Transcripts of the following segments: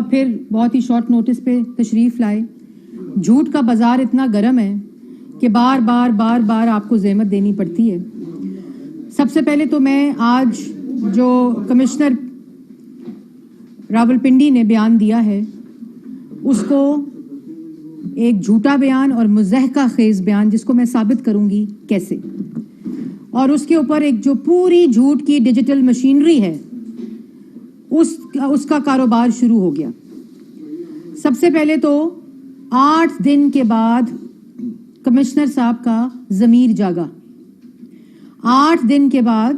پھر بہت ہی short notice پہ تشریف لائے. جھوٹ کا بازار اتنا گرم ہے کہ بار بار آپ کو زحمت دینی پڑتی ہے. سب سے پہلے تو میں آج جو کمشنر راولپنڈی نے بیان دیا ہے اس کو ایک جھوٹا بیان اور مضحکہ خیز بیان، جس کو میں ثابت کروں گی کیسے، اور اس کے اوپر ایک جو پوری جھوٹ کی ڈیجیٹل مشینری ہے اس کا کاروبار شروع ہو گیا. سب سے پہلے تو 8 دن کے بعد کمشنر صاحب کا ضمیر جاگا. 8 دن کے بعد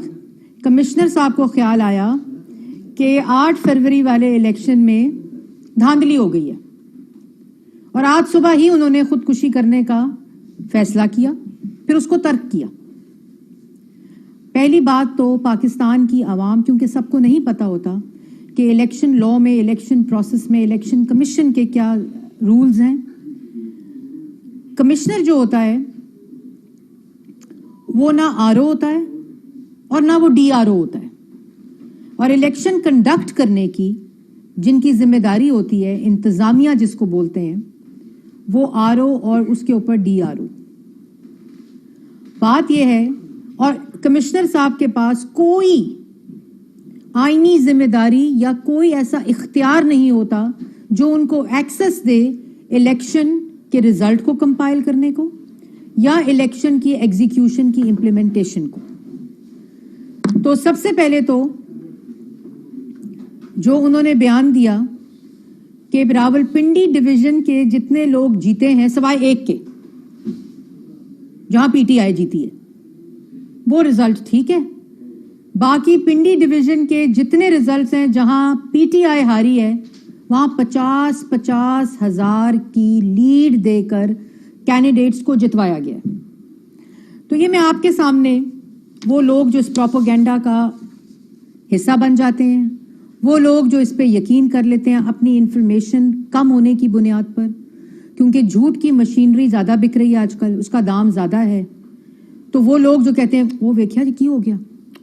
کمشنر صاحب کو خیال آیا کہ 8 فروری والے الیکشن میں دھاندلی ہو گئی ہے، اور آج صبح ہی انہوں نے خودکشی کرنے کا فیصلہ کیا، پھر اس کو ترک کیا. پہلی بات تو پاکستان کی عوام، کیونکہ سب کو نہیں پتا ہوتا کہ الیکشن لا میں، الیکشن پروسیس میں، الیکشن کمیشن کے کیا رولز ہیں. کمشنر جو ہوتا ہے وہ نہ آر او ہوتا ہے اور نہ وہ ڈی آر او ہوتا ہے، اور الیکشن کنڈکٹ کرنے کی جن کی ذمہ داری ہوتی ہے، انتظامیہ جس کو بولتے ہیں، وہ آر او اور اس کے اوپر ڈی آر او. بات یہ ہے، اور کمشنر صاحب کے پاس کوئی آئینی ذمہ داری یا کوئی ایسا اختیار نہیں ہوتا جو ان کو ایکسس دے الیکشن کے ریزلٹ کو کمپائل کرنے کو یا الیکشن کی ایگزیکیوشن کی امپلیمنٹیشن کو. تو سب سے پہلے تو جو انہوں نے بیان دیا کہ راولپنڈی ڈویژن کے جتنے لوگ جیتے ہیں سوائے ایک کے، جہاں پی ٹی آئی جیتی ہے، وہ رزلٹ ٹھیک ہے. باقی پنڈی ڈویژن کے جتنے ریزلٹس ہیں جہاں پی ٹی آئی ہاری ہے، وہاں 50 ہزار کی لیڈ دے کر کینڈیڈیٹس کو جتوایا گیا. تو یہ میں آپ کے سامنے وہ لوگ جو اس پروپیگنڈا کا حصہ بن جاتے ہیں، وہ لوگ جو اس پہ یقین کر لیتے ہیں اپنی انفارمیشن کم ہونے کی بنیاد پر، کیونکہ جھوٹ کی مشینری زیادہ بک رہی ہے آج کل، اس کا دام زیادہ ہے. تو وہ لوگ جو کہتے ہیں وہ ویکھیا جی کی ہو گیا،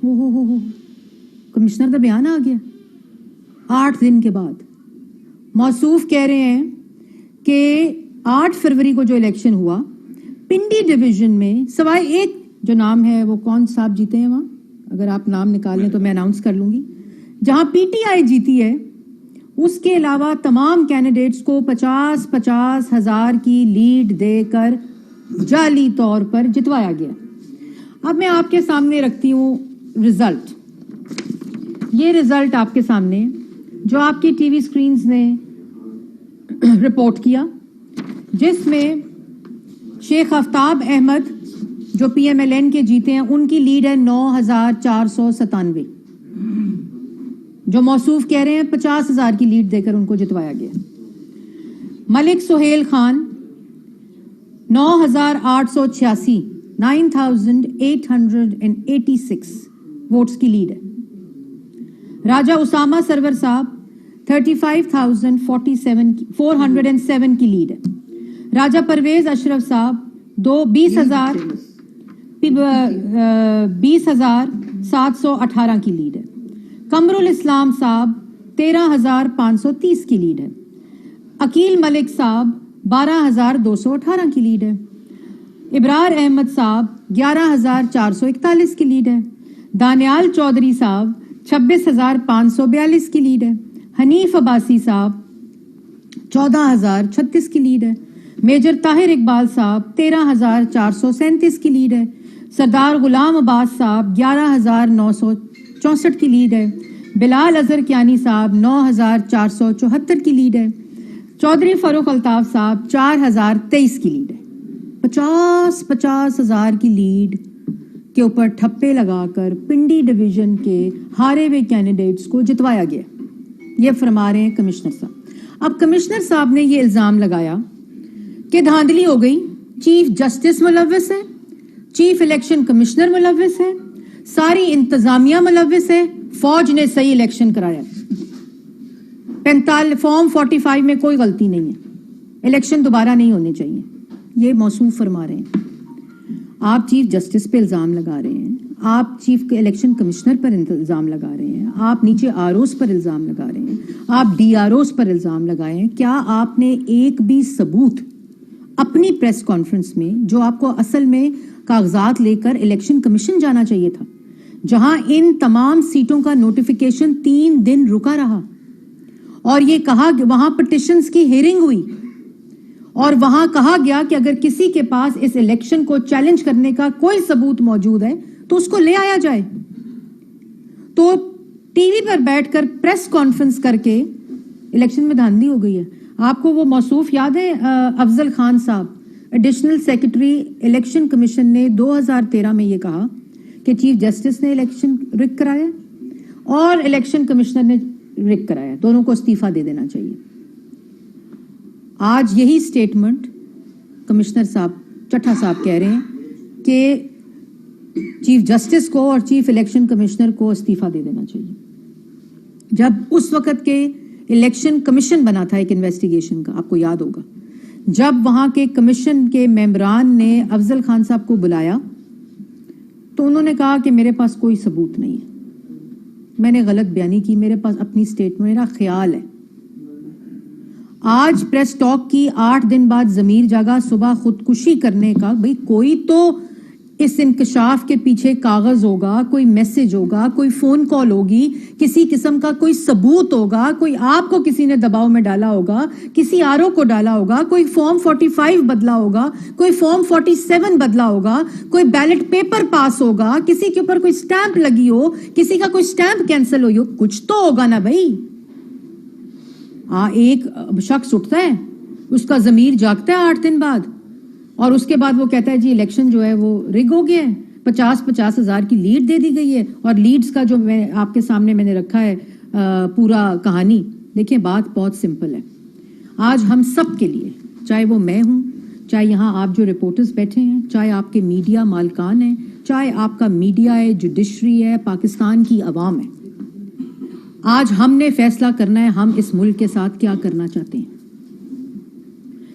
ہو کمشنر کا بیان آ گیا 8 دن کے بعد. موصوف کہہ رہے ہیں کہ 8 فروری کو جو الیکشن ہوا پنڈی ڈویژن میں سوائے ایک جو نام ہے، وہ کون صاحب جیتے ہیں وہاں، اگر آپ نام نکال لیں تو میں اناؤنس کر لوں گی، جہاں پی ٹی آئی جیتی ہے، اس کے علاوہ تمام کینڈیڈیٹس کو 50 ہزار کی لیڈ دے کر جعلی طور پر جتوایا گیا. اب میں آپ کے سامنے رکھتی ہوں رزلٹ. یہ رزلٹ آپ کے سامنے جو آپ کی ٹی وی سکرینز نے رپورٹ کیا، جس میں شیخ آفتاب احمد جو پی ایم ایل این کے جیتے ہیں، ان کی لیڈ ہے 9497، جو موصوف کہہ رہے ہیں 50,000 کی لیڈ دے کر ان کو جتوایا گیا. ملک سہیل خان 9886 9886 ووٹس کی لیڈ ہے. راجہ اسامہ سرور صاحب 35,407 کی لیڈ ہے. راجہ پرویز اشرف صاحب 20,718 کی لیڈ ہے. قمر الاسلام صاحب 13,530 کی لیڈ ہے. عقیل ملک صاحب 12,218 کی لیڈ ہے. ابرار احمد صاحب 11,441 کی لیڈ ہے. دانیال چودھری صاحب 26,542 کی لیڈ ہے. حنیف عباسی صاحب 14,036 کی لیڈ ہے. میجر طاہر اقبال صاحب 13,437 کی لیڈ ہے. سردار غلام عباس صاحب 11,964 کی لیڈ ہے. بلال اظہر کیانی صاحب 9,474 کی لیڈ ہے. چودھری فاروق الطاف صاحب 4,023 کی لیڈ ہے. 50 ہزار کی لیڈ کے اوپر ٹھپے لگا کر پنڈی ڈویژن کے ہارے ہوئے کینڈیڈیٹس کو جتوایا گیا. یہ فرما رہے ہیں کمشنر صاحب. اب کمشنر صاحب نے یہ الزام لگایا کہ دھاندلی ہو گئی، چیف جسٹس ملوث ہے، چیف الیکشن کمشنر ملوث ہے، ساری انتظامیہ ملوث ہے، فوج نے صحیح الیکشن کرایا. فارم 45 میں کوئی غلطی نہیں ہے، الیکشن دوبارہ نہیں ہونے چاہیے. یہ موصوف فرما رہے ہیں. آپ چیف جسٹس پہ الزام لگا رہے ہیں، آپ چیف الیکشن کمشنر پر الزام لگا رہے ہیں، آپ نیچے آر اوز پر الزام لگا رہے ہیں، آپ ڈی آر اوز پر الزام لگائے ہیں. کیا آپ نے ایک بھی ثبوت اپنی پریس کانفرنس میں, جو آپ کو اصل میں کاغذات لے کر الیکشن کمیشن جانا چاہیے تھا, جہاں ان تمام سیٹوں کا نوٹیفیکیشن 3 دن رکا رہا, اور یہ کہا کہ وہاں پٹیشنز کی ہیئرنگ ہوئی, اور وہاں کہا گیا کہ اگر کسی کے پاس اس الیکشن کو چیلنج کرنے کا کوئی ثبوت موجود ہے تو اس کو لے آیا جائے. تو ٹی وی پر بیٹھ کر پریس کانفرنس کر کے الیکشن میں دھاندلی ہو گئی ہے. آپ کو وہ موصوف یاد ہے, افضل خان صاحب ایڈیشنل سیکرٹری الیکشن کمیشن نے 2013 میں یہ کہا کہ چیف جسٹس نے الیکشن رگ کرایا اور الیکشن کمشنر نے رگ کرایا, دونوں کو استعفیٰ دے دینا چاہیے. آج یہی سٹیٹمنٹ کمشنر صاحب چٹھا صاحب کہہ رہے ہیں کہ چیف جسٹس کو اور چیف الیکشن کمشنر کو استعفیٰ دے دینا چاہیے. جب اس وقت کے الیکشن کمیشن بنا تھا ایک انویسٹیگیشن کا, آپ کو یاد ہوگا, جب وہاں کے کمیشن کے ممبران نے افضل خان صاحب کو بلایا تو انہوں نے کہا کہ میرے پاس کوئی ثبوت نہیں ہے, میں نے غلط بیانی کی, میرے پاس اپنی سٹیٹمنٹ, میرا خیال ہے. آج پریس ٹاک کی 8 دن بعد ضمیر جاگا صبح خودکشی کرنے کا. بھئی کوئی تو اس انکشاف کے پیچھے کاغذ ہوگا, کوئی میسج ہوگا, کوئی فون کال ہوگی, کسی قسم کا کوئی ثبوت ہوگا, کوئی آپ کو کسی نے دباؤ میں ڈالا ہوگا, کسی آر او کو ڈالا ہوگا, کوئی فارم 45 بدلا ہوگا, کوئی فارم 47 بدلا ہوگا, کوئی بیلٹ پیپر پاس ہوگا, کسی کے اوپر کوئی سٹیمپ لگی ہو, کسی کا کوئی سٹیمپ کینسل ہوئی ہو, کچھ تو ہوگا نا بھائی. ایک شخص اٹھتا ہے, اس کا ضمیر جاگتا ہے 8 دن بعد, اور اس کے بعد وہ کہتا ہے جی الیکشن جو ہے وہ رگ ہو گیا ہے, 50 ہزار کی لیڈ دے دی گئی ہے. اور لیڈز کا جو میں آپ کے سامنے میں نے رکھا ہے پورا کہانی, دیکھیں بات بہت سمپل ہے. آج ہم سب کے لیے, چاہے وہ میں ہوں, چاہے یہاں آپ جو رپورٹرز بیٹھے ہیں, چاہے آپ کے میڈیا مالکان ہیں, چاہے آپ کا میڈیا ہے, جوڈیشری ہے, پاکستان کی عوام ہے, آج ہم نے فیصلہ کرنا ہے ہم اس ملک کے ساتھ کیا کرنا چاہتے ہیں.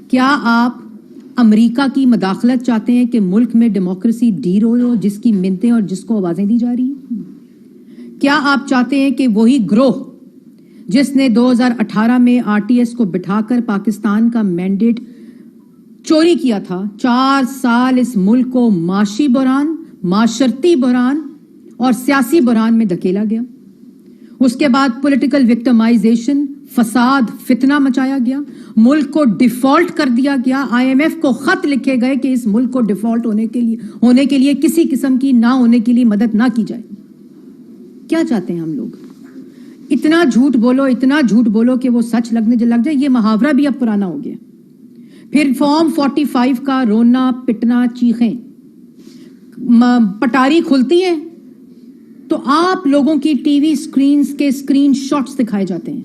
کیا آپ امریکہ کی مداخلت چاہتے ہیں کہ ملک میں ڈیموکریسی ڈیر ہو, جس کی منتیں اور جس کو آوازیں دی جا رہی ہیں؟ کیا آپ چاہتے ہیں کہ وہی گروہ جس نے 2018 میں آر ٹی ایس کو بٹھا کر پاکستان کا مینڈیٹ چوری کیا تھا, 4 سال اس ملک کو معاشی بحران, معاشرتی بحران اور سیاسی بحران میں دھکیلا گیا, اس کے بعد پولیٹیکل وکٹمائزیشن, فساد, فتنہ مچایا گیا, ملک کو ڈیفالٹ کر دیا گیا, آئی ایم ایف کو خط لکھے گئے کہ اس ملک کو ڈیفالٹ ہونے کے لیے کسی قسم کی نہ ہونے کے لیے مدد نہ کی جائے. کیا چاہتے ہیں ہم لوگ؟ اتنا جھوٹ بولو, اتنا جھوٹ بولو کہ وہ سچ لگنے لگ جائے. یہ محاورہ بھی اب پرانا ہو گیا. پھر فارم 45 کا رونا پٹنا چیخیں, پٹاری کھلتی ہے تو آپ لوگوں کی ٹی وی سکرینز کے سکرین شاٹس دکھائے جاتے ہیں.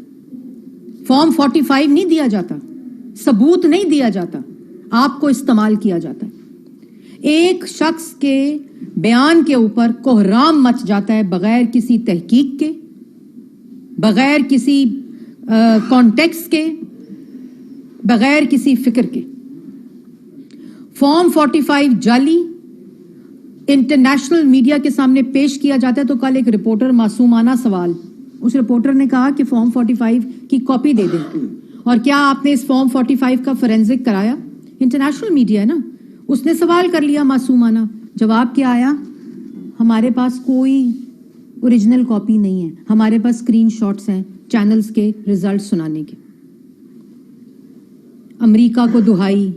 فارم 45 نہیں دیا جاتا, ثبوت نہیں دیا جاتا, آپ کو استعمال کیا جاتا ہے. ایک شخص کے بیان کے اوپر کوہرام مچ جاتا ہے بغیر کسی تحقیق کے, بغیر کسی کانٹیکسٹ کے, بغیر کسی فکر کے. فارم 45 جعلی انٹرنیشنل میڈیا کے سامنے پیش کیا جاتا ہے. تو کل ایک رپورٹر, معصومانہ سوال, اس رپورٹر نے کہا کہ فارم 45 کی کاپی دے دیں, اور کیا آپ نے اس فارم 45 کا فورینزک کرایا؟ انٹرنیشنل میڈیا ہے نا, اس نے سوال کر لیا معصومانہ. جواب کیا آیا؟ ہمارے پاس کوئی اوریجنل کاپی نہیں ہے, ہمارے پاس اسکرین شاٹس ہیں چینلز کے ریزلٹ سنانے کے. امریکہ کو دہائی,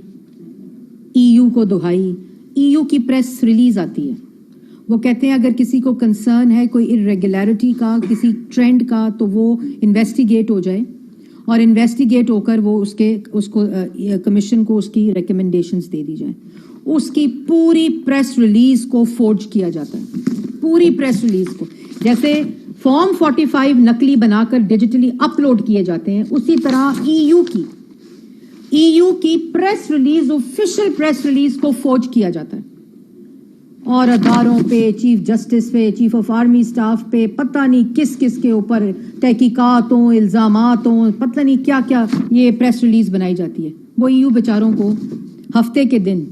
ای یو کو دہائی. ای یو کی پریس ریلیز آتی ہے, وہ کہتے ہیں اگر کسی کو کنسرن ہے کوئی irregularity کا, کسی ٹرینڈ کا, تو وہ انویسٹیگیٹ ہو جائے, اور انویسٹیگیٹ ہو کر وہ اس کو کمیشن کو اس کی ریکمنڈیشنز دے دی جائیں. اس کی پوری پریس ریلیز کو فورج کیا جاتا ہے, پوری پریس ریلیز کو. جیسے فارم 45 نقلی بنا کر ڈیجیٹلی اپلوڈ کیے جاتے ہیں, اسی طرح ای یو کی press release, official press release کو فورج کیا جاتا ہے, اور اداروں پہ, چیف جسٹس پہ, چیف آف آرمی سٹاف پہ, پتہ نہیں کس کس کے اوپر تحقیقاتوں, الزاماتوں, پتہ نہیں کیا کیا یہ پریس ریلیز بنائی جاتی ہے. وہ ای یو بیچاروں کو ہفتے کے دن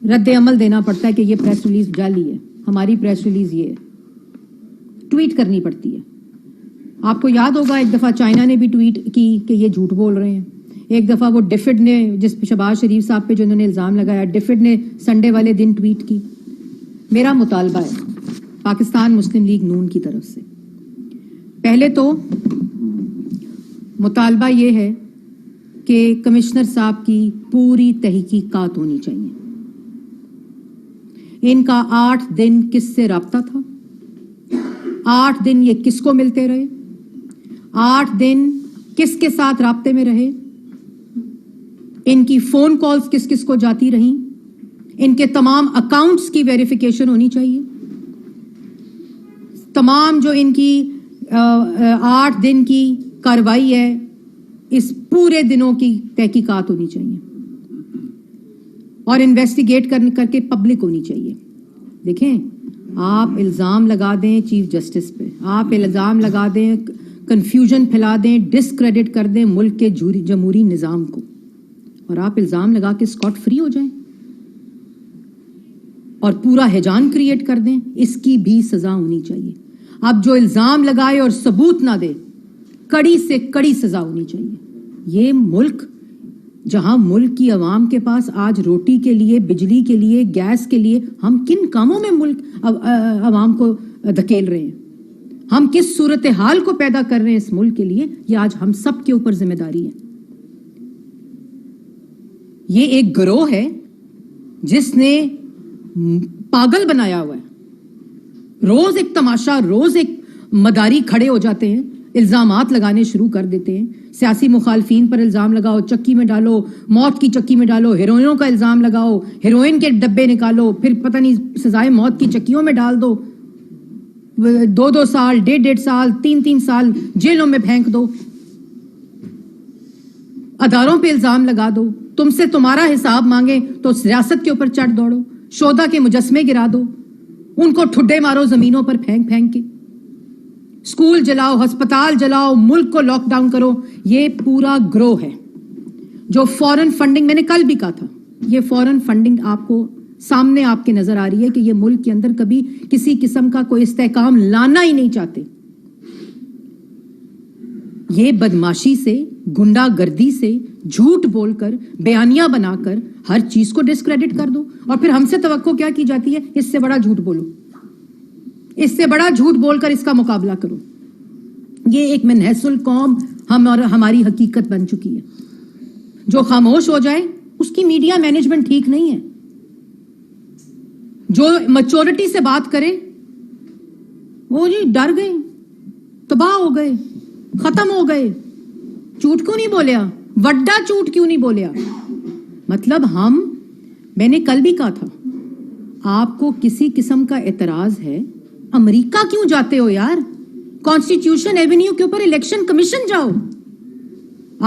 رد عمل دینا پڑتا ہے کہ یہ پریس ریلیز جعلی ہے, ہماری پریس ریلیز یہ ہے, ٹویٹ کرنی پڑتی ہے. آپ کو یاد ہوگا ایک دفعہ چائنا نے بھی ٹویٹ کی کہ یہ جھوٹ بول رہے ہیں. ایک دفعہ وہ ڈیفڈ نے, جس شہباز شریف صاحب پہ جو انہوں نے الزام لگایا, ڈیفڈ نے سنڈے والے دن ٹویٹ کی. میرا مطالبہ ہے پاکستان مسلم لیگ نون کی طرف سے, پہلے تو مطالبہ یہ ہے کہ کمشنر صاحب کی پوری تحقیقات ہونی چاہیے. ان کا 8 دن کس سے رابطہ تھا, 8 دن یہ کس کو ملتے رہے, 8 دن کس کے ساتھ رابطے میں رہے, ان کی فون کالز کس کس کو جاتی رہیں, ان کے تمام اکاؤنٹس کی ویریفیکیشن ہونی چاہیے. تمام جو ان کی 8 دن کی کاروائی ہے اس پورے دنوں کی تحقیقات ہونی چاہیے اور انویسٹیگیٹ کر کے پبلک ہونی چاہیے. دیکھیں, آپ الزام لگا دیں چیف جسٹس پہ, آپ الزام لگا دیں, کنفیوژن پھیلا دیں, ڈسکریڈٹ کر دیں ملک کے جمہوری نظام کو, اور آپ الزام لگا کے اسکاٹ فری ہو جائیں اور پورا ہیجان کریٹ کر دیں, اس کی بھی سزا ہونی چاہیے. اب جو الزام لگائے اور ثبوت نہ دے, کڑی سے کڑی سزا ہونی چاہیے. یہ ملک جہاں ملک کی عوام کے پاس آج روٹی کے لیے, بجلی کے لیے, گیس کے لیے, ہم کن کاموں میں ملک عوام کو دھکیل رہے ہیں, ہم کس صورتحال کو پیدا کر رہے ہیں اس ملک کے لیے, یہ آج ہم سب کے اوپر ذمہ داری ہے. یہ ایک گروہ ہے جس نے پاگل بنایا ہوا ہے. روز ایک تماشا, روز ایک مداری کھڑے ہو جاتے ہیں, الزامات لگانے شروع کر دیتے ہیں. سیاسی مخالفین پر الزام لگاؤ, چکی میں ڈالو, موت کی چکی میں ڈالو, ہیروئنوں کا الزام لگاؤ, ہیروئن کے ڈبے نکالو, پھر پتہ نہیں سزائے موت کی چکیوں میں ڈال دو, 2 سال, 1.5 سال, 3 سال جیلوں میں پھینک دو, اداروں پہ الزام لگا دو, تم سے تمہارا حساب مانگے تو ریاست کے اوپر چڑھ دوڑو, شہدا کے مجسمے گرا دو, ان کو ٹھڈے مارو زمینوں پر پھینک پھینک کے, اسکول جلاؤ, ہسپتال جلاؤ, ملک کو لاک ڈاؤن کرو. یہ پورا گروہ ہے جو فورن فنڈنگ, میں نے کل بھی کہا تھا, یہ فورن فنڈنگ آپ کو سامنے آپ کے نظر آ رہی ہے کہ یہ ملک کے اندر کبھی کسی قسم کا کوئی استحکام لانا ہی نہیں چاہتے. یہ بدماشی سے, گنڈا گردی سے, جھوٹ بول کر, بیانیہ بنا کر ہر چیز کو ڈسکریڈٹ کر دو, اور پھر ہم سے توقع کیا کی جاتی ہے, اس سے بڑا جھوٹ بولو, اس سے بڑا جھوٹ بول کر اس کا مقابلہ کرو. یہ ایک منحص القوم ہم اور ہماری حقیقت بن چکی ہے. جو خاموش ہو جائے اس کی میڈیا مینجمنٹ ٹھیک نہیں ہے, جو میچورٹی سے بات کرے وہ جی ڈر گئے, تباہ ہو گئے, ختم ہو گئے, جھوٹ کیوں نہیں بولیا, وڈا جھوٹ کیوں نہیں بولیا. مطلب میں نے کل بھی کہا تھا, آپ کو کسی قسم کا اعتراض ہے, امریکہ کیوں جاتے ہو یار, کانسٹیٹیوشن ایونیو کے اوپر الیکشن کمیشن جاؤ.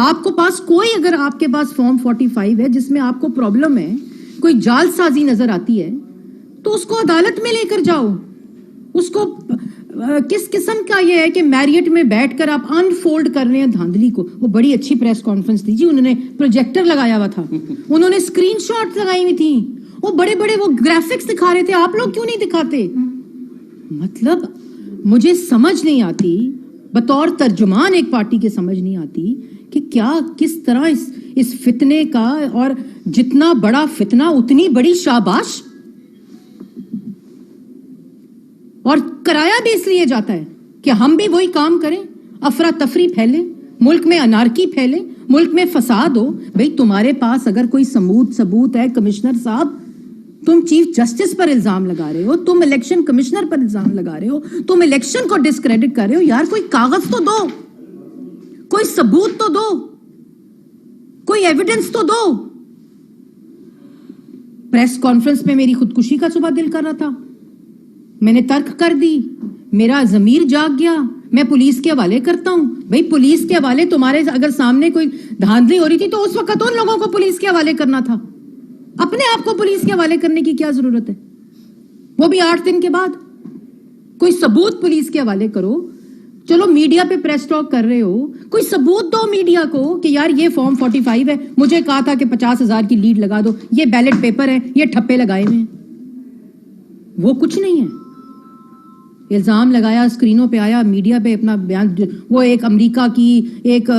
آپ کو پاس کوئی, اگر آپ کے پاس فارم 45 ہے جس میں آپ کو پرابلم ہے, کوئی جال سازی نظر آتی ہے تو اس کو عدالت میں لے کر جاؤ. اس کو کس قسم کا یہ ہے کہ میریٹ میں بیٹھ کر آپ انفولڈ کر رہے ہیں دھاندلی کو. وہ بڑی اچھی پریس کانفرنس تھی جی, انہوں نے پروجیکٹر لگایا ہوا تھا, انہوں نے اسکرین شاٹ لگائی ہوئی تھی, وہ بڑے بڑے وہ گرافکس دکھا رہے تھے, آپ لوگ کیوں نہیں دکھاتے. مطلب مجھے سمجھ نہیں آتی, بطور ترجمان ایک پارٹی کے سمجھ نہیں آتی کہ کیا کس طرح اس فتنے کا, اور جتنا بڑا فتنہ اتنی بڑی شاباش, اور کرایا بھی اس لیے جاتا ہے کہ ہم بھی وہی کام کریں, افراتفری پھیلے, ملک میں انارکی پھیلے, ملک میں فساد ہو. بھئی تمہارے پاس اگر کوئی ثبوت ہے کمشنر صاحب, تم چیف جسٹس پر الزام لگا رہے ہو, تم الیکشن کمشنر پر الزام لگا رہے ہو, تم الیکشن کو ڈسکریڈٹ کر رہے ہو, یار کوئی کاغذ تو دو, کوئی ثبوت تو دو, کوئی ایویڈنس تو دو. پریس کانفرنس میں میری خودکشی کا صبح دل کر رہا تھا, میں نے ترک کر دی, میرا ضمیر جاگ گیا, میں پولیس کے حوالے کرتا ہوں. بھئی پولیس کے حوالے, تمہارے اگر سامنے کوئی دھاندلی ہو رہی تھی تو اس وقت ان لوگوں کو پولیس کے حوالے کرنا تھا, اپنے آپ کو پولیس کے حوالے کرنے کی کیا ضرورت ہے, وہ بھی 8 دن کے بعد. کوئی ثبوت پولیس کے حوالے کرو. چلو میڈیا پہ پریس ٹاک کر رہے ہو, کوئی ثبوت دو میڈیا کو کہ یار یہ فارم 45 ہے, مجھے کہا تھا کہ 50,000 کی لیڈ لگا دو, یہ بیلٹ پیپر ہے, یہ ٹھپے لگائے ہوئے ہیں. وہ کچھ نہیں ہے. الزام لگایا, اسکرینوں پہ آیا, میڈیا پہ اپنا بیان, وہ ایک امریکہ کی, ایک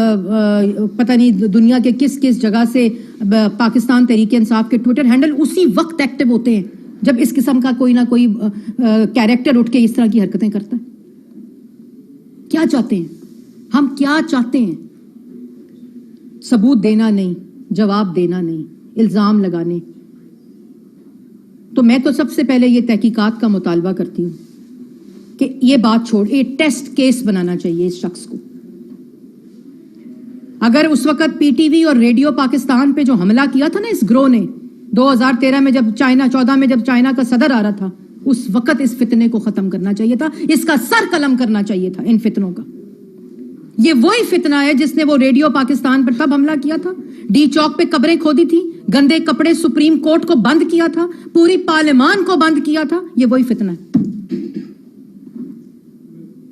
پتہ نہیں دنیا کے کس کس جگہ سے پاکستان تحریک انصاف کے ٹویٹر ہینڈل اسی وقت ایکٹیو ہوتے ہیں جب اس قسم کا کوئی نہ کوئی کیریکٹر اٹھ کے اس طرح کی حرکتیں کرتا ہے. کیا چاہتے ہیں ہم, کیا چاہتے ہیں؟ ثبوت دینا نہیں, جواب دینا نہیں, الزام لگانے. تو میں تو سب سے پہلے یہ تحقیقات کا مطالبہ کرتی ہوں کہ یہ بات چھوڑ, یہ ٹیسٹ کیس بنانا چاہیے اس شخص کو. اگر اس وقت پی ٹی وی اور ریڈیو پاکستان پہ جو حملہ کیا تھا نا اس گروہ نے 2013 میں جب 14 میں جب چائنا کا صدر آ رہا تھا, اس وقت اس فتنے کو ختم کرنا چاہیے تھا, اس کا سر قلم کرنا چاہیے تھا ان فتنوں کا. یہ وہی فتنہ ہے جس نے وہ ریڈیو پاکستان پر تب حملہ کیا تھا, ڈی چوک پہ قبریں کھودی تھی, گندے کپڑے سپریم کورٹ کو بند کیا تھا, پوری پارلیمان کو بند کیا تھا. یہ وہی فتنہ ہے,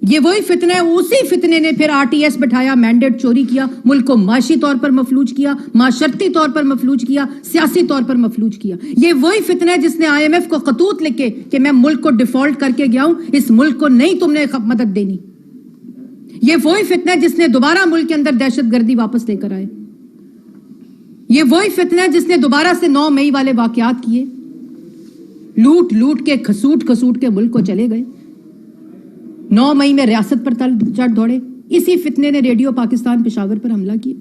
یہ وہی فتنہ ہے. اسی فتنے نے پھر آر ٹی ایس بٹھایا, مینڈیٹ چوری کیا, ملک کو معاشی طور پر مفلوج کیا, معاشرتی طور پر مفلوج کیا, سیاسی طور پر مفلوج کیا. یہ وہی فتنہ ہے جس نے آئی ایم ایف کو خطوط لکھے کہ میں ملک کو ڈیفالٹ کر کے گیا ہوں, اس ملک کو نہیں تم نے مدد دینی. یہ وہی فتنہ ہے جس نے دوبارہ ملک کے اندر دہشت گردی واپس لے کر آئے. یہ وہی فتنہ ہے جس نے دوبارہ سے 9 مئی والے واقعات کیے, لوٹ لوٹ کے کھسوٹ کھسوٹ کے ملک کو چلے گئے. 9 مئی میں ریاست پر چڑھ دوڑے. اسی فتنے نے ریڈیو پاکستان پشاور پر حملہ کیا,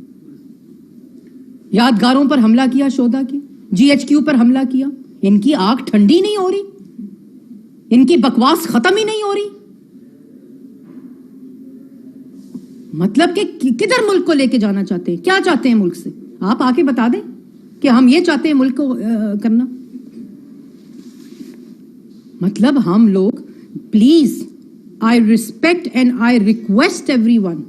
یادگاروں پر حملہ کیا, شودا کی, جی ایچ کیو پر حملہ کیا. ان کی آنکھ ٹھنڈی نہیں ہو رہی, ان کی بکواس ختم ہی نہیں ہو رہی. مطلب کہ کدھر ملک کو لے کے جانا چاہتے ہیں, کیا چاہتے ہیں ملک سے؟ آپ آ کے بتا دیں کہ ہم یہ چاہتے ہیں ملک کو کرنا. مطلب ہم لوگ, please I respect and I request everyone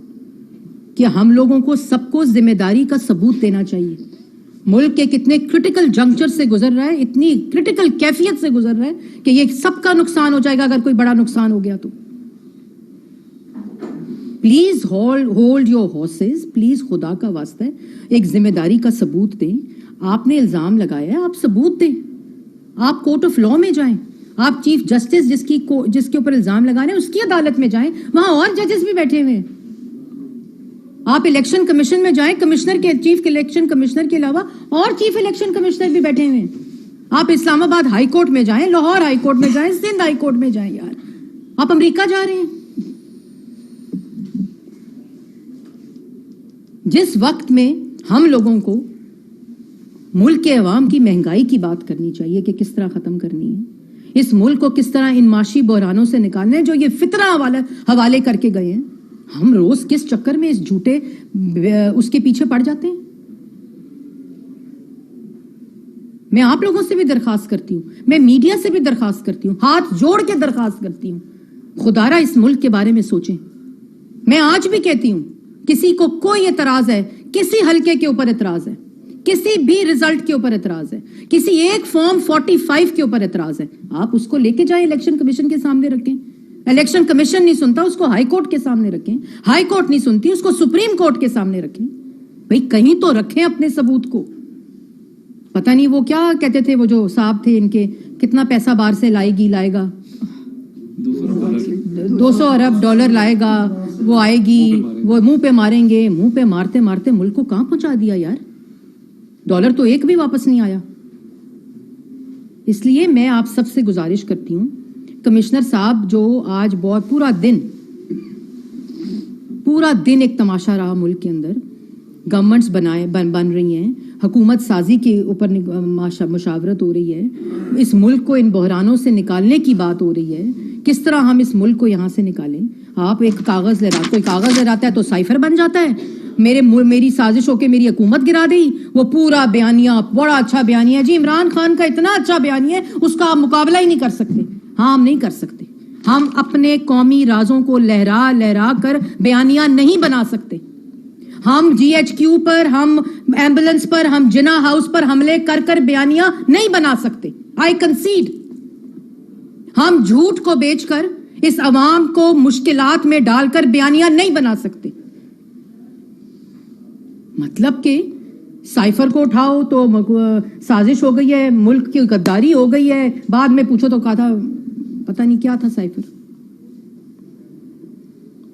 کہ ہم لوگوں کو سب کو ذمہ داری کا ثبوت دینا چاہیے. ملک کے کتنے کرٹیکل جنکچر سے گزر رہا ہے, اتنی کرٹیکل کیفیت سے گزر رہا ہے کہ یہ سب کا نقصان ہو جائے گا اگر کوئی بڑا نقصان ہو گیا تو. Please hold your horses, please خدا کا واسطہ ہے ایک ذمہ داری کا ثبوت دیں. آپ نے الزام لگایا ہے, آپ ثبوت دیں. آپ کورٹ آف لاء میں جائیں, آپ چیف جسٹس جس کے اوپر الزام لگا رہے ہیں اس کی عدالت میں جائیں, وہاں اور ججز بھی بیٹھے ہوئے ہیں. آپ الیکشن کمیشن میں جائیں, چیف الیکشن کمشنر کے علاوہ اور چیف الیکشن کمشنر بھی بیٹھے ہوئے ہیں. آپ اسلام آباد ہائی کورٹ میں جائیں, لاہور ہائی کورٹ میں جائیں, سندھ ہائی کورٹ میں جائیں. یار آپ امریکہ جا رہے ہیں. جس وقت میں ہم لوگوں کو ملک کے عوام کی مہنگائی کی بات کرنی چاہیے کہ کس طرح ختم کرنی ہے, اس ملک کو کس طرح ان معاشی بحرانوں سے نکالنے ہیں جو یہ فطرہ حوالے کر کے گئے ہیں, ہم روز کس چکر میں اس جھوٹے اس کے پیچھے پڑ جاتے ہیں. میں آپ لوگوں سے بھی درخواست کرتی ہوں, میں میڈیا سے بھی درخواست کرتی ہوں, ہاتھ جوڑ کے درخواست کرتی ہوں, خدارا اس ملک کے بارے میں سوچیں. میں آج بھی کہتی ہوں, کسی کو کوئی اعتراض ہے, کسی حلقے کے اوپر اعتراض ہے, کسی بھی رزلٹ کے اوپر اعتراض ہے, کسی ایک فارم 45 کے اوپر اعتراض ہے, آپ اس کو لے کے جائیں, الیکشن کمیشن کے سامنے رکھیں. الیکشن کمیشن نہیں سنتا, اس کو ہائی کورٹ کے سامنے رکھیں. ہائی کورٹ نہیں سنتی, اس کو سپریم کورٹ کے سامنے رکھیں. بھئی کہیں تو رکھیں اپنے ثبوت کو. پتہ نہیں وہ کیا کہتے تھے, وہ جو صاحب تھے ان کے, کتنا پیسہ باہر سے لائے گا, 200 ارب ڈالر لائے گا, وہ آئے گی, وہ منہ پہ ماریں گے. منہ پہ مارتے مارتے ملک کو کہاں پہنچا دیا یار, ڈالر تو ایک بھی واپس نہیں آیا. اس لیے میں آپ سب سے گزارش کرتی ہوں, کمشنر صاحب جو آج بہت پورا دن ایک تماشا رہا ملک کے اندر, گورنمنٹس بن رہی ہیں, حکومت سازی کے اوپر مشاورت ہو رہی ہے, اس ملک کو ان بحرانوں سے نکالنے کی بات ہو رہی ہے, کس طرح ہم اس ملک کو یہاں سے نکالیں. آپ ایک کاغذ لہراتا ہے تو سائفر بن جاتا ہے. میری سازش ہو کے میری حکومت گرا دی, وہ پورا بیانیہ بڑا اچھا بیانیہ ہے جی, عمران خان کا اتنا اچھا بیانیہ ہے, اس کا آپ مقابلہ ہی نہیں کر سکتے. ہاں ہم نہیں کر سکتے, ہم اپنے قومی رازوں کو لہرا کر بیانیہ نہیں بنا سکتے. ہم جی ایچ کیو پر, ہم ایمبولنس پر, ہم جنا ہاؤس پر حملے کر بیانیہ نہیں بنا سکتے. آئی کنسیڈ. ہم جھوٹ کو بیچ کر اس عوام کو مشکلات میں ڈال کر بیانیہ نہیں بنا سکتے. مطلب کہ سائفر کو اٹھاؤ تو سازش ہو گئی ہے, ملک کی غداری ہو گئی ہے, بعد میں پوچھو تو کہا تھا پتہ نہیں کیا تھا سائفر.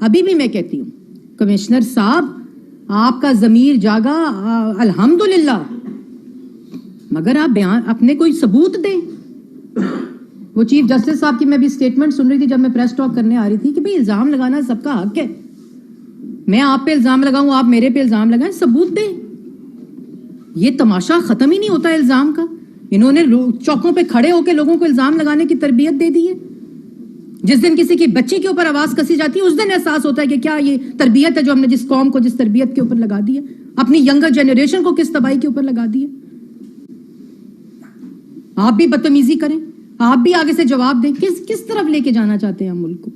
ابھی بھی میں کہتی ہوں کمشنر صاحب آپ کا ضمیر جاگا الحمدللہ، مگر آپ بیان اپنے کوئی ثبوت دیں. وہ چیف جسٹس صاحب کی میں بھی سٹیٹمنٹ سن رہی تھی جب میں پریس ٹاک کرنے آ رہی تھی کہ بھئی الزام لگانا سب کا حق ہے، میں آپ پہ الزام لگاؤں آپ میرے پہ الزام لگائیں، ثبوت دیں. یہ تماشا ختم ہی نہیں ہوتا الزام کا. انہوں نے چوکوں پہ کھڑے ہو کے لوگوں کو الزام لگانے کی تربیت دے دی ہے. جس دن کسی کی بچی کے اوپر آواز کسی جاتی ہے اس دن احساس ہوتا ہے کہ کیا یہ تربیت ہے جو ہم نے جس قوم کو جس تربیت کے اوپر لگا دی ہے، اپنی ینگر جنریشن کو کس تباہی کے اوپر لگا دی ہے. آپ بھی بدتمیزی کریں، آپ بھی آگے سے جواب دیں. کس طرف لے کے جانا چاہتے ہیں ہم ملک کو؟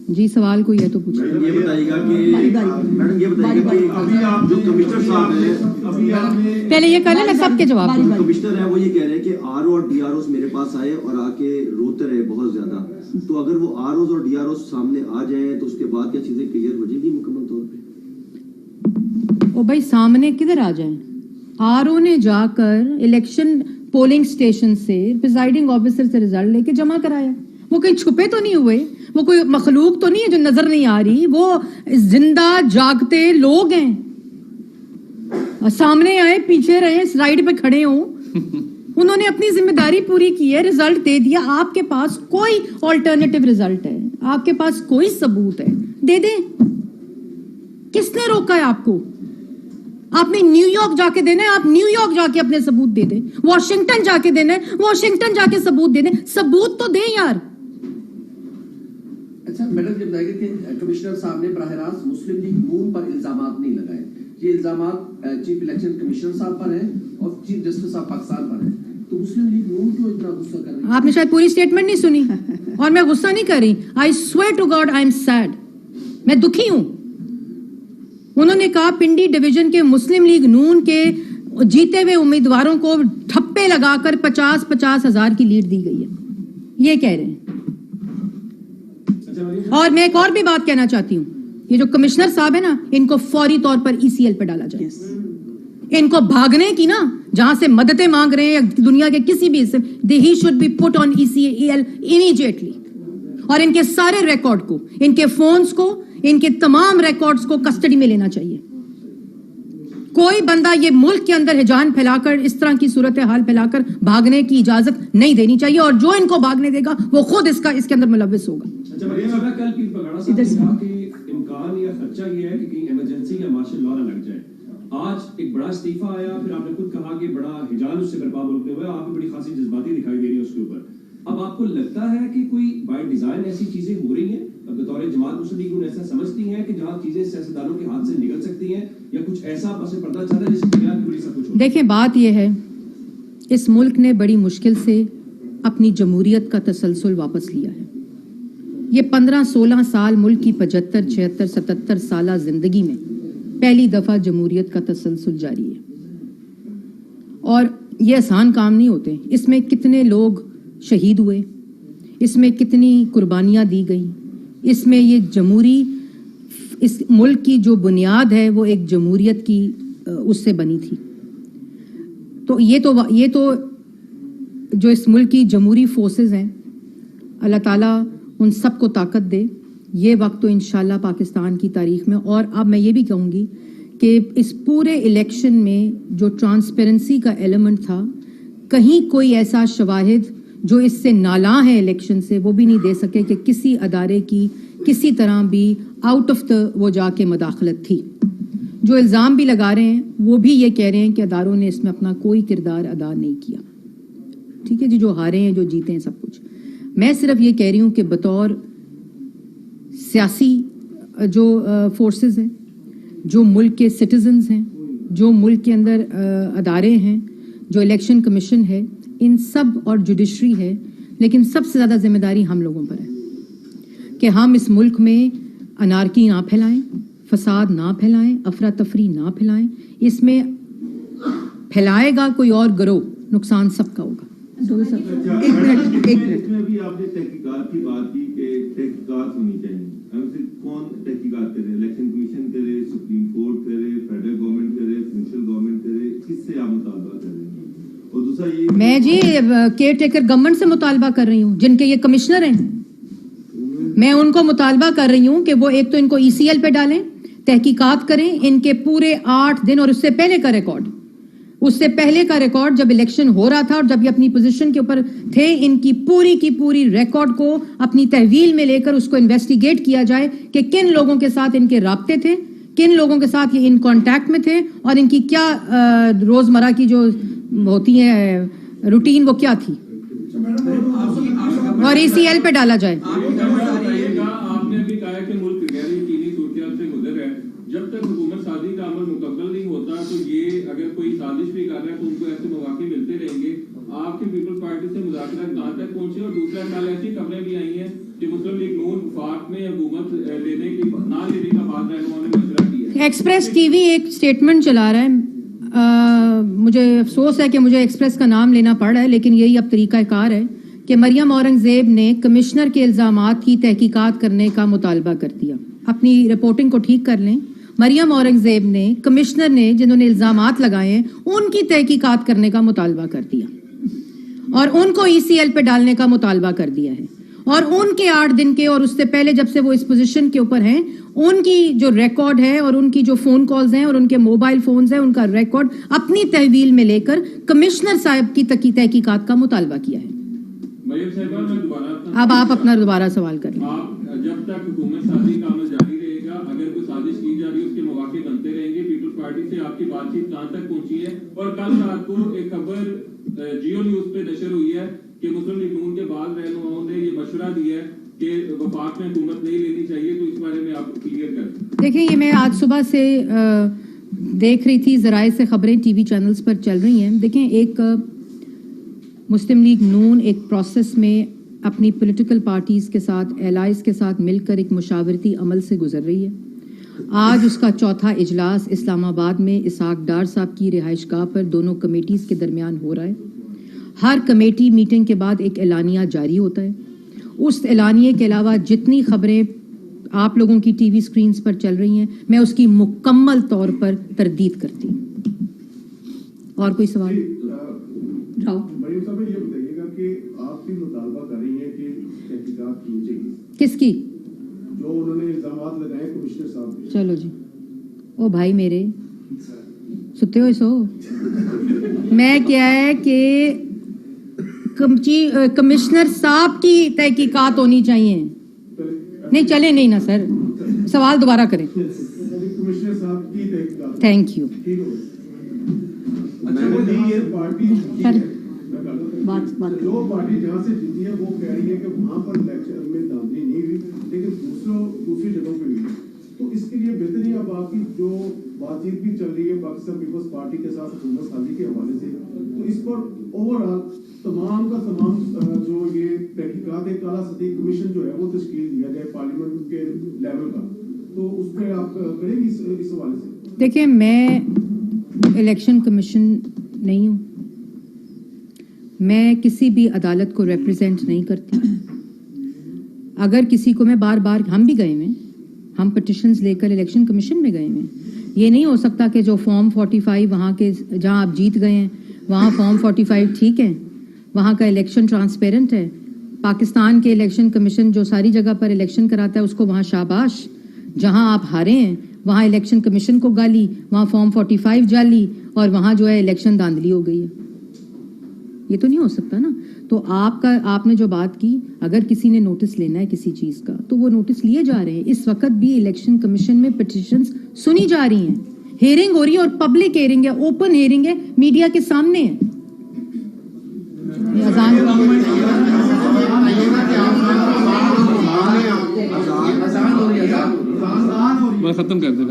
جی سوال کوئی ہے تو پوچھیں. یہ بتائیے گا کہ میڈم یہ بتائیے گا کہ ابھی آپ جو کمشنر صاحب ہیں پہلے یہ کر لیں میں سب کے جواب دوں. کمشنر ہیں وہ یہ کہہ رہے ہیں کہ آر او اور ڈی آر اوز میرے پاس آئے اور آ کے روتے رہے بہت زیادہ، تو اگر وہ آر اوز اور ڈی آر اوز سامنے آ جائیں تو اس کے بعد کیا چیزیں کلیئر ہو جائیں گی مکمل طور پہ؟ او بھائی سامنے کدھر آ جائیں؟ آر او نے جا کر الیکشن پولنگ سٹیشن سے پریزائڈنگ آفیسر سے رزلٹ لے کے جمع کرایا. وہ کہیں چھپے تو نہیں ہوئے، وہ کوئی مخلوق تو نہیں ہے جو نظر نہیں آ رہی، وہ زندہ جاگتے لوگ ہیں. سامنے آئے، پیچھے رہے، سلائیڈ پہ کھڑے ہوں، انہوں نے اپنی ذمہ داری پوری کی ہے، رزلٹ دے دیا. آپ کے پاس کوئی آلٹرنیٹو رزلٹ ہے، آپ کے پاس کوئی ثبوت ہے، دے دیں. کس نے روکا ہے آپ کو؟ آپ نے نیو یارک جا کے دینا ہے، آپ نیو یارک جا کے اپنے ثبوت دے دیں. واشنگٹن جا کے دینا ہے، واشنگٹن جا کے ثبوت دے دیں. ثبوت تو دیں یار. اچھا میڈم یہ بتائیے کہ کمشنر صاحب نے براہ راست مسلم لیگ نون پر الزامات نہیں لگائے، یہ الزامات چیف الیکشن کمشنر صاحب پر ہیں اور چیف جسٹس آف پاکستان پر ہیں، تو مسلم لیگ نون کیوں اتنا غصہ کر رہی ہے؟ آپ نے شاید پوری سٹیٹمنٹ نہیں سنی اور میں غصہ نہیں کر رہی. I swear to God I am sad, میں دکھی ہوں. انہوں نے کہا پنڈی ڈویژن کے مسلم لیگ نون کے جیتے ہوئے امیدواروں کو ٹھپے لگا کر 50 ہزار کی لیڈ دی گئی ہے، یہ کہہ رہے ہیں. اور میں ایک اور بھی بات کہنا چاہتی ہوں، یہ جو کمشنر صاحب ہیں نا، ان کو فوری طور پر ECL پہ ڈالا جائے. ان کو بھاگنے کی نا، جہاں سے مددیں مانگ رہے ہیں دنیا کے کسی بھی حصے، he should be put on ECL immediately. اور ان کے سارے ریکارڈ کو، ان کے فونز کو، ان کے تمام ریکارڈز کو کسٹڈی میں لینا چاہیے. کوئی بندہ یہ ملک کے اندر ہجان پھیلا کر اس طرح کی صورتحال پھیلا کر بھاگنے کی اجازت نہیں دینی چاہیے، اور جو ان کو بھاگنے دے گا وہ خود اس کے اندر ملوث ہوگا. امکان یا خدشہ یہ ہے کہ کہیں ایمرجنسی یا مارشل لا نہ لگ جائے. آج ایک بڑا استعفیٰ آیا، پھر آپ نے خود کہا کہ بڑا ہجان اس سے برپا ملک میں ہوا، آپ بھی بڑی خاصی جذباتی دکھائی دے رہی ہیں اس کے اوپر. اب آپ کو لگتا ہے کہ کوئی بائی ڈیزائن ایسی چیزیں ہو رہی ہیں بطور جماعت مسلم لیگ ایسا سمجھتی ہیں کہ جہاں چیزیں سیاستدانوں کے ہاتھ سے نکل سکتی ہیں، یا کچھ ایسا پس پردہ چل رہا ہے جس کی بنیاد پوری سب کچھ ہو؟ دیکھیں بات یہ ہے، اس ملک نے بڑی مشکل سے اپنی جمہوریت کا تسلسل واپس لیا ہے. یہ 15-16 سال ملک کی 75, 76, 77 سالہ زندگی میں پہلی دفعہ جمہوریت کا تسلسل جاری ہے. اور یہ آسان کام نہیں ہوتے. اس میں کتنے لوگ شہید ہوئے، اس میں کتنی قربانیاں دی گئیں، اس میں یہ جمہوری اس ملک کی جو بنیاد ہے وہ ایک جمہوریت کی اس سے بنی تھی. تو یہ تو جو اس ملک کی جمہوری فورسز ہیں، اللہ تعالیٰ ان سب کو طاقت دے. یہ وقت تو انشاءاللہ پاکستان کی تاریخ میں، اور اب میں یہ بھی کہوں گی کہ اس پورے الیکشن میں جو ٹرانسپیرنسی کا ایلیمنٹ تھا، کہیں کوئی ایسا شواہد جو اس سے نالاں ہے الیکشن سے، وہ بھی نہیں دے سکے کہ کسی ادارے کی کسی طرح بھی آؤٹ آف دا وہ جا کے مداخلت تھی. جو الزام بھی لگا رہے ہیں وہ بھی یہ کہہ رہے ہیں کہ اداروں نے اس میں اپنا کوئی کردار ادا نہیں کیا. ٹھیک ہے جی، جو ہارے ہیں جو جیتے ہیں سب کچھ. میں صرف یہ کہہ رہی ہوں کہ بطور سیاسی جو فورسز ہیں، جو ملک کے سٹیزنز ہیں، جو ملک کے اندر ادارے ہیں، جو الیکشن کمیشن ہے، ان سب، اور جوڈیشری ہے، لیکن سب سے زیادہ ذمہ داری ہم لوگوں پر ہے کہ ہم اس ملک میں انارکی نہ پھیلائیں، فساد نہ پھیلائیں، افراتفری نہ پھیلائیں. اس میں پھیلائے گا کوئی اور گروہ، نقصان سب کا ہوگا. ایک منٹ میں بھی آپ نے تحقیقات کی بات کی کہ تحقیقات ہونی چاہیے. کون تحقیقات کرے؟ الیکشن کمیشن کرے، سپریم کورٹ کرے، فیڈرل گورنمنٹ کرے، پروونشل گورنمنٹ کرے؟ کس سے آپ مطالبہ کر رہے ہیں؟ اور دوسرا یہ میں جی کیئر ٹیکر گورنمنٹ سے مطالبہ کر رہی ہوں جن کے یہ کمشنر ہیں. میں ان کو مطالبہ کر رہی ہوں کہ وہ ایک تو ان کو ECL پہ ڈالیں, تحقیقات کریں ان کے پورے 8 دن اور اس سے پہلے کا ریکارڈ, اس سے پہلے کا ریکارڈ جب الیکشن ہو رہا تھا اور جب یہ اپنی پوزیشن کے اوپر تھے, ان کی پوری ریکارڈ کو اپنی تحویل میں لے کر اس کو انویسٹیگیٹ کیا جائے کہ کن لوگوں کے ساتھ ان کے رابطے تھے, کن لوگوں کے ساتھ یہ ان کانٹیکٹ میں تھے اور ان کی کیا روزمرہ کی جو ہوتی ہے روٹین وہ کیا تھی, اور ECL پہ ڈالا جائے. آپ نے ابھی کہا کہ ملک غیر یقینی صورتحال سے گزر ہے, جب تک حکومت سازی کا عمل مکمل نہیں ہوتا تو یہ اگر کوئی سازش بھی کر رہا ہے تو ان کو ایسے مواقع ملتے رہیں گے. آپ کی پیپلز پارٹی سے مذاکرات کہاں تک پہنچے؟ اور دوسرا سال ایسی خبریں بھی آئی ہیں کہ مسلم لیگ نون وفاق میں حکومت نہ لینے کا بات رہنماؤں نے مشورہ کیا ہے. ایکسپریس ٹی وی ایک اسٹیٹمنٹ چلا رہا ہے, مجھے افسوس ہے کہ مجھے ایکسپریس کا نام لینا پڑ رہا ہے, لیکن یہی اب طریقہ کار ہے کہ مریم اورنگزیب نے کمشنر کے الزامات کی تحقیقات کرنے کا مطالبہ کر دیا. اپنی رپورٹنگ کو ٹھیک کر لیں. مریم اورنگزیب نے کمشنر نے جنہوں نے الزامات لگائے ہیں ان کی تحقیقات کرنے کا مطالبہ کر دیا اور ان کو ECL پہ ڈالنے کا مطالبہ کر دیا ہے, اور ان کے 8 دن کے اور اس سے پہلے جب سے وہ اس پوزیشن کے اوپر ہیں ان کی جو ریکارڈ ہے اور ان کی جو فون کالز ہیں اور ان کے موبائل فونز ہیں ان کا ریکارڈ اپنی تحویل میں لے کر کمشنر صاحب کی تحقیقات کا مطالبہ کیا ہے. مریم صاحبہ, میں دوبارہ اب آپ اپنا دوبارہ سوال کر لیں. آپ جب تک حکومت سازی کا عمل جاری رہے گا, اگر کوئی سازش کی جا رہی ہے اس کے مواقع بنتے رہیں گے. پیپلز پارٹی سے آپ کی بات چیت کہاں تک پہنچی ہے؟ اور کل رات کو ایک خبر جیو نیوز پہ نشر ہوئی ہے کہ مسلم لیگ نون کے بعض رہنماؤں نے یہ مشورہ دیا ہے کہ وفاق میں حکومت نہیں لینی چاہیے, تو اس بارے میں آپ کلیئر کریں. دیکھیں, یہ میں آج صبح سے دیکھ رہی تھی, ذرائع سے خبریں ٹی وی چینلز پر چل رہی ہیں. دیکھیں, ایک مسلم لیگ نون ایک پروسیس میں اپنی پولیٹیکل پارٹیز کے ساتھ, الائز کے ساتھ مل کر ایک مشاورتی عمل سے گزر رہی ہے. آج اس کا 4تھا اجلاس اسلام آباد میں اسحاق ڈار صاحب کی رہائش گاہ پر دونوں کمیٹیز کے درمیان ہو رہا ہے. ہر کمیٹی میٹنگ کے بعد ایک اعلانیہ جاری ہوتا ہے. اس اعلانیے کے علاوہ جتنی خبریں آپ لوگوں کی ٹی وی سکرینز پر چل رہی ہیں میں اس کی مکمل طور پر تردید کرتی ہوں. اور کوئی سوال؟ راؤ مریم صاحب, یہ بتائیے گا کہ آپ بھی مطالبہ کر رہی ہیں کہ تحقیقات کی جائے. کس کی؟ جو انہوں نے الزامات لگائے کمشنر صاحب. چلو جی, او بھائی میرے ستے ہوئے سو. میں کیا ہے کہ کمشنر صاحب کی تحقیقات ہونی چاہیے. نہیں چلے نہیں نا سر, سوال دوبارہ کریں. کمشنر صاحب کی تحقیقات. Thank you. جو پارٹی جہاں سے جیتی ہے وہ کہہ رہی ہے کہ وہاں پر الیکشن میں دھاندلی نہیں ہوئی لیکن دوسری جگہوں پہ ہوئی. تو اس کے لیے بہتر ہے اب آپ کی جو بات چیت بھی چل رہی ہے پاکستان پیپلز پارٹی کے ساتھ حکومت سازی کے حوالے سے, تو اس پر اوور آل تمام کا تمام جو یہ تحقیقات ہے کالا سطحی کمیشن جو ہے وہ تشکیل دیا جائے پارلیمنٹ کے لیول کا, تو اس پہ آپ کریں گے اس حوالے سے؟ دیکھیں, میں الیکشن کمیشن نہیں ہوں, میں کسی بھی عدالت کو ریپرزینٹ نہیں کرتی. اگر کسی کو میں بار بار, ہم بھی گئے ہیں, ہم پٹیشنز لے کر الیکشن کمیشن میں گئے ہیں. یہ نہیں ہو سکتا کہ جو فارم 45 وہاں کے جہاں آپ جیت گئے ہیں وہاں فارم 45 ٹھیک ہے, وہاں کا الیکشن ٹرانسپیرنٹ ہے. پاکستان کے الیکشن کمیشن جو ساری جگہ پر الیکشن کراتا ہے اس کو وہاں شاباش. جہاں آپ ہارے ہیں وہاں الیکشن کمیشن کو گالی, وہاں فارم 45 جالی, اور وہاں جو ہے الیکشن دھاندلی ہو گئی ہے. یہ تو نہیں ہو سکتا نا. تو آپ نے جو بات کی, اگر کسی نے نوٹس لینا ہے کسی چیز کا تو وہ نوٹس لیے جا رہے ہیں. اس وقت بھی الیکشن کمیشن میں پٹیشنز سنی جا رہی ہیں, ہیئرنگ ہو رہی ہے, اور پبلک ہیئرنگ ہے, اوپن ہیئرنگ ہے, میڈیا کے سامنے ہے. ختم کر دیں.